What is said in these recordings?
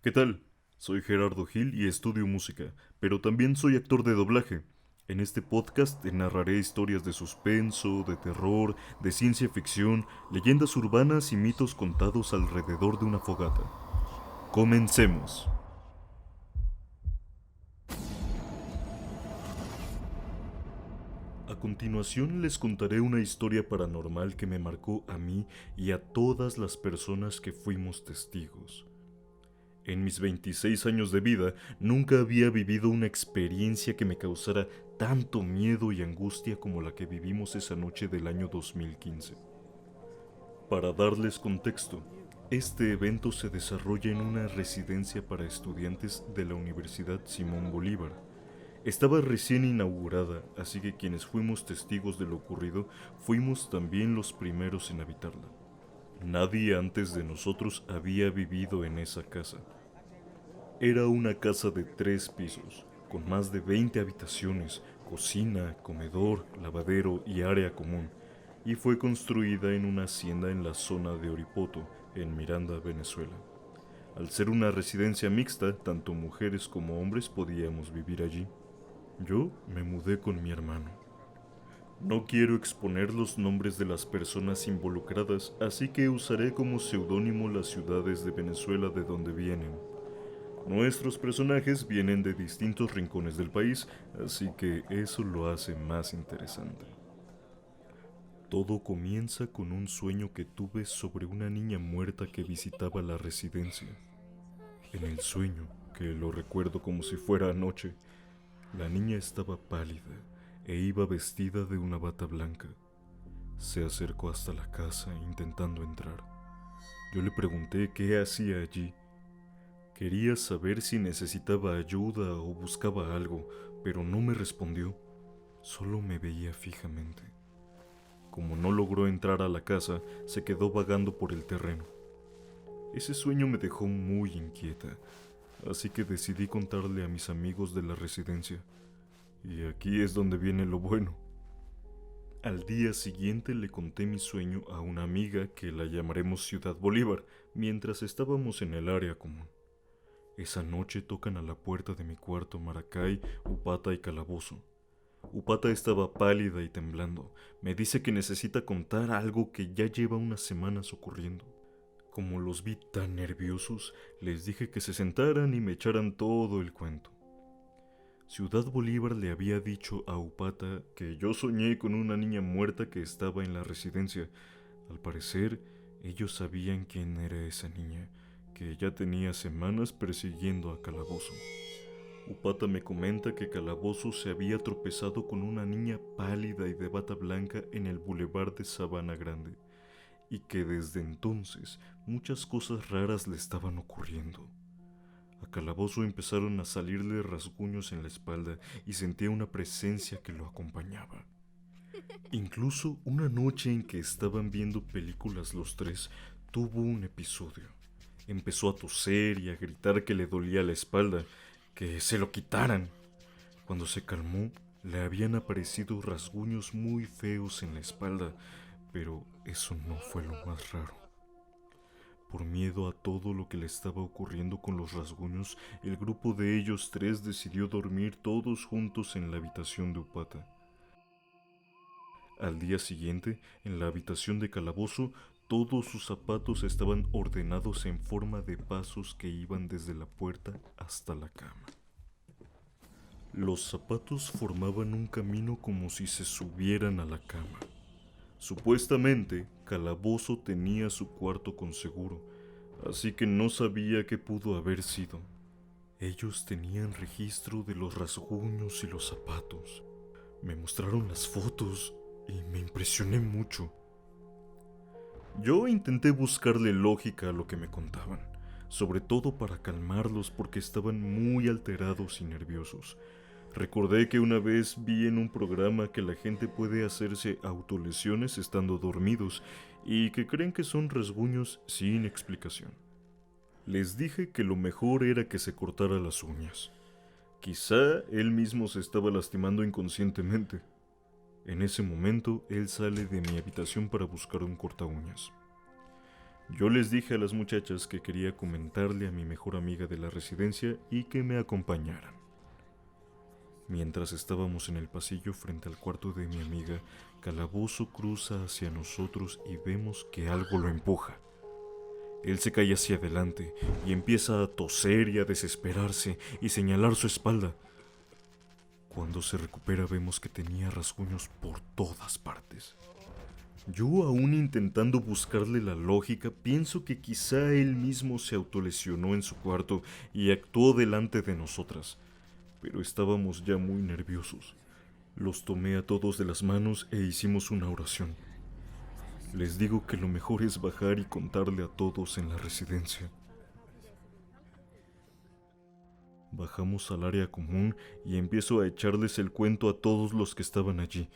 ¿Qué tal? Soy Gerardo Gil y estudio música, pero también soy actor de doblaje. En este podcast te narraré historias de suspenso, de terror, de ciencia ficción, leyendas urbanas y mitos contados alrededor de una fogata. Comencemos. A continuación les contaré una historia paranormal que me marcó a mí y a todas las personas que fuimos testigos. En mis 26 años de vida nunca había vivido una experiencia que me causara tanto miedo y angustia como la que vivimos esa noche del año 2015. Para darles contexto, este evento se desarrolla en una residencia para estudiantes de la Universidad Simón Bolívar. Estaba recién inaugurada, así que quienes fuimos testigos de lo ocurrido fuimos también los primeros en habitarla. Nadie antes de nosotros había vivido en esa casa. Era una casa de 3 pisos, con más de 20 habitaciones, cocina, comedor, lavadero y área común, y fue construida en una hacienda en la zona de Oripoto, en Miranda, Venezuela. Al ser una residencia mixta, tanto mujeres como hombres podíamos vivir allí. Yo me mudé con mi hermano. No quiero exponer los nombres de las personas involucradas, así que usaré como seudónimo las ciudades de Venezuela de donde vienen. Nuestros personajes vienen de distintos rincones del país, así que eso lo hace más interesante. Todo comienza con un sueño que tuve sobre una niña muerta que visitaba la residencia. En el sueño, que lo recuerdo como si fuera anoche, la niña estaba pálida e iba vestida de una bata blanca. Se acercó hasta la casa intentando entrar. Yo le pregunté qué hacía allí. Quería saber si necesitaba ayuda o buscaba algo, pero no me respondió. Solo me veía fijamente. Como no logró entrar a la casa, se quedó vagando por el terreno. Ese sueño me dejó muy inquieta, así que decidí contarle a mis amigos de la residencia. Y aquí es donde viene lo bueno. Al día siguiente le conté mi sueño a una amiga que la llamaremos Ciudad Bolívar, mientras estábamos en el área común. Esa noche tocan a la puerta de mi cuarto Maracay, Upata y Calabozo. Upata estaba pálida y temblando. Me dice que necesita contar algo que ya lleva unas semanas ocurriendo. Como los vi tan nerviosos, les dije que se sentaran y me echaran todo el cuento. Ciudad Bolívar le había dicho a Upata que yo soñé con una niña muerta que estaba en la residencia. Al parecer, ellos sabían quién era esa niña, que ya tenía semanas persiguiendo a Calabozo. Upata me comenta que Calabozo se había tropezado con una niña pálida y de bata blanca en el bulevar de Sabana Grande, y que desde entonces muchas cosas raras le estaban ocurriendo. A Calabozo empezaron a salirle rasguños en la espalda y sentía una presencia que lo acompañaba. Incluso una noche en que estaban viendo películas los tres, tuvo un episodio. Empezó a toser y a gritar que le dolía la espalda, que se lo quitaran. Cuando se calmó, le habían aparecido rasguños muy feos en la espalda, pero eso no fue lo más raro. Por miedo a todo lo que le estaba ocurriendo con los rasguños, el grupo de ellos tres decidió dormir todos juntos en la habitación de Upata. Al día siguiente, en la habitación de Calabozo, todos sus zapatos estaban ordenados en forma de pasos que iban desde la puerta hasta la cama. Los zapatos formaban un camino como si se subieran a la cama. Supuestamente, Calabozo tenía su cuarto con seguro, así que no sabía qué pudo haber sido. Ellos tenían registro de los rasguños y los zapatos. Me mostraron las fotos y me impresioné mucho. Yo intenté buscarle lógica a lo que me contaban, sobre todo para calmarlos porque estaban muy alterados y nerviosos. Recordé que una vez vi en un programa que la gente puede hacerse autolesiones estando dormidos y que creen que son rasguños sin explicación. Les dije que lo mejor era que se cortara las uñas. Quizá él mismo se estaba lastimando inconscientemente. En ese momento, él sale de mi habitación para buscar un cortaúñas. Yo les dije a las muchachas que quería comentarle a mi mejor amiga de la residencia y que me acompañaran. Mientras estábamos en el pasillo frente al cuarto de mi amiga, Calabozo cruza hacia nosotros y vemos que algo lo empuja. Él se cae hacia adelante y empieza a toser y a desesperarse y señalar su espalda. Cuando se recupera vemos que tenía rasguños por todas partes. Yo, aún intentando buscarle la lógica, pienso que quizá él mismo se autolesionó en su cuarto y actuó delante de nosotras, pero estábamos ya muy nerviosos. Los tomé a todos de las manos e hicimos una oración. Les digo que lo mejor es bajar y contarle a todos en la residencia. Bajamos al área común y empiezo a echarles el cuento a todos los que estaban allí.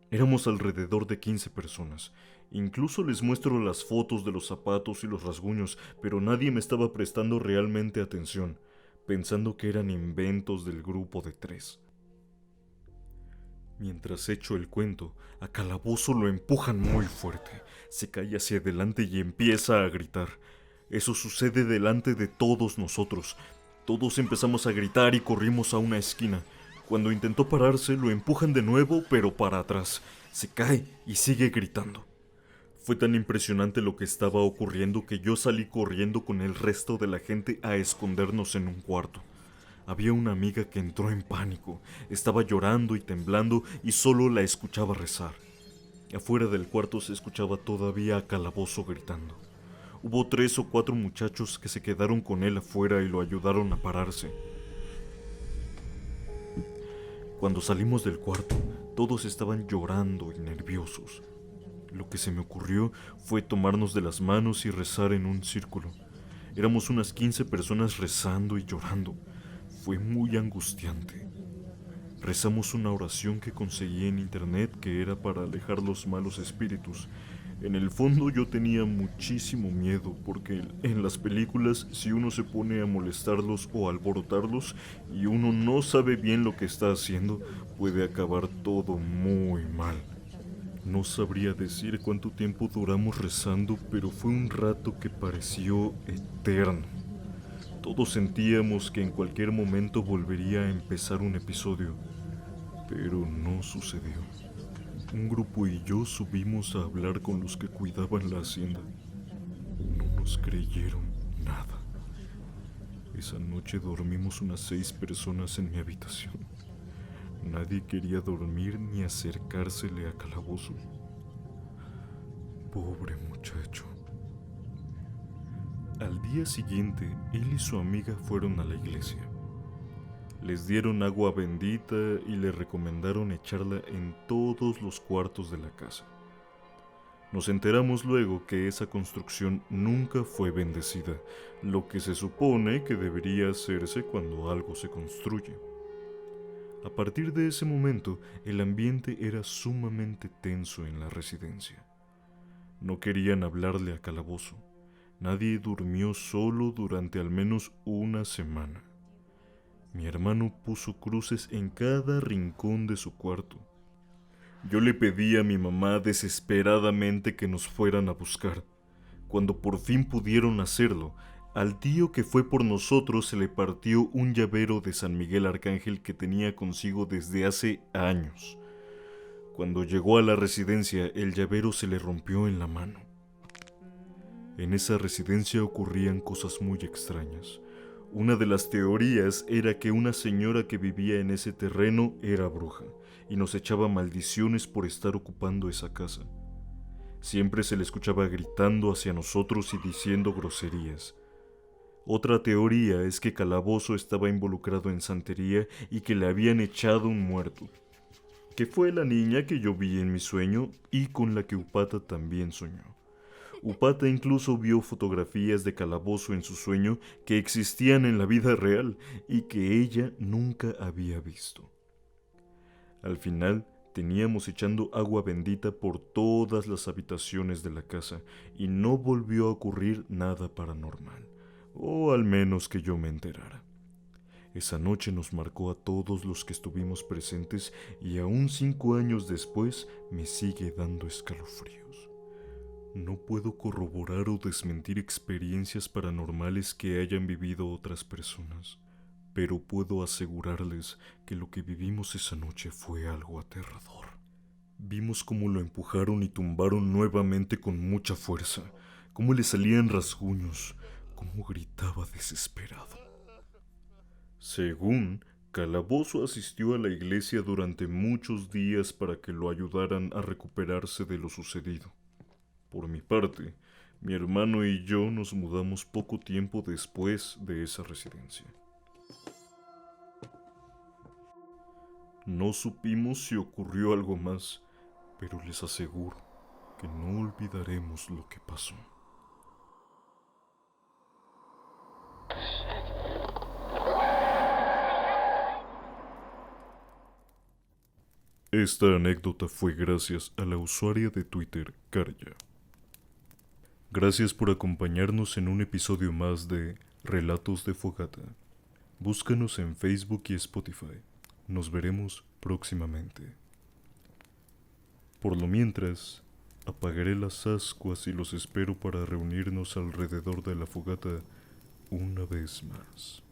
Éramos alrededor de 15 personas. Incluso les muestro las fotos de los zapatos y los rasguños, pero nadie me estaba prestando realmente atención, pensando que eran inventos del grupo de 3. Mientras echo el cuento, a Calabozo lo empujan muy fuerte. Se cae hacia adelante y empieza a gritar. Eso sucede delante de todos nosotros. Todos empezamos a gritar y corrimos a una esquina. Cuando intentó pararse, lo empujan de nuevo, pero para atrás. Se cae y sigue gritando. Fue tan impresionante lo que estaba ocurriendo que yo salí corriendo con el resto de la gente a escondernos en un cuarto. Había una amiga que entró en pánico. Estaba llorando y temblando y solo la escuchaba rezar. Afuera del cuarto se escuchaba todavía a Calabozo gritando. Hubo 3 o 4 muchachos que se quedaron con él afuera y lo ayudaron a pararse. Cuando salimos del cuarto, todos estaban llorando y nerviosos. Lo que se me ocurrió fue tomarnos de las manos y rezar en un círculo. Éramos unas 15 personas rezando y llorando. Fue muy angustiante. Rezamos una oración que conseguí en internet que era para alejar los malos espíritus. En el fondo yo tenía muchísimo miedo porque en las películas si uno se pone a molestarlos o alborotarlos y uno no sabe bien lo que está haciendo, puede acabar todo muy mal. No sabría decir cuánto tiempo duramos rezando, pero fue un rato que pareció eterno. Todos sentíamos que en cualquier momento volvería a empezar un episodio, pero no sucedió. Un grupo y yo subimos a hablar con los que cuidaban la hacienda. No nos creyeron nada. Esa noche dormimos unas 6 personas en mi habitación. Nadie quería dormir ni acercársele a Calabozo. Pobre muchacho. Al día siguiente, él y su amiga fueron a la iglesia. Les dieron agua bendita y le recomendaron echarla en todos los cuartos de la casa. Nos enteramos luego que esa construcción nunca fue bendecida, lo que se supone que debería hacerse cuando algo se construye. A partir de ese momento, el ambiente era sumamente tenso en la residencia. No querían hablarle a Calabozo. Nadie durmió solo durante al menos una semana. Mi hermano puso cruces en cada rincón de su cuarto. Yo le pedí a mi mamá desesperadamente que nos fueran a buscar. Cuando por fin pudieron hacerlo, al tío que fue por nosotros se le partió un llavero de San Miguel Arcángel que tenía consigo desde hace años. Cuando llegó a la residencia, el llavero se le rompió en la mano. En esa residencia ocurrían cosas muy extrañas. Una de las teorías era que una señora que vivía en ese terreno era bruja y nos echaba maldiciones por estar ocupando esa casa. Siempre se le escuchaba gritando hacia nosotros y diciendo groserías. Otra teoría es que Calabozo estaba involucrado en santería y que le habían echado un muerto, que fue la niña que yo vi en mi sueño y con la que Upata también soñó. Upata incluso vio fotografías de Calabozo en su sueño que existían en la vida real y que ella nunca había visto. Al final, teníamos echando agua bendita por todas las habitaciones de la casa y no volvió a ocurrir nada paranormal, o al menos que yo me enterara. Esa noche nos marcó a todos los que estuvimos presentes, y aún 5 años después me sigue dando escalofríos. No puedo corroborar o desmentir experiencias paranormales que hayan vivido otras personas, pero puedo asegurarles que lo que vivimos esa noche fue algo aterrador. Vimos cómo lo empujaron y tumbaron nuevamente con mucha fuerza, cómo le salían rasguños, cómo gritaba desesperado. Según, Calabozo asistió a la iglesia durante muchos días para que lo ayudaran a recuperarse de lo sucedido. Por mi parte, mi hermano y yo nos mudamos poco tiempo después de esa residencia. No supimos si ocurrió algo más, pero les aseguro que no olvidaremos lo que pasó. Esta anécdota fue gracias a la usuaria de Twitter, Karya. Gracias por acompañarnos en un episodio más de Relatos de Fogata. Búscanos en Facebook y Spotify. Nos veremos próximamente. Por lo mientras, apagaré las ascuas y los espero para reunirnos alrededor de la fogata una vez más.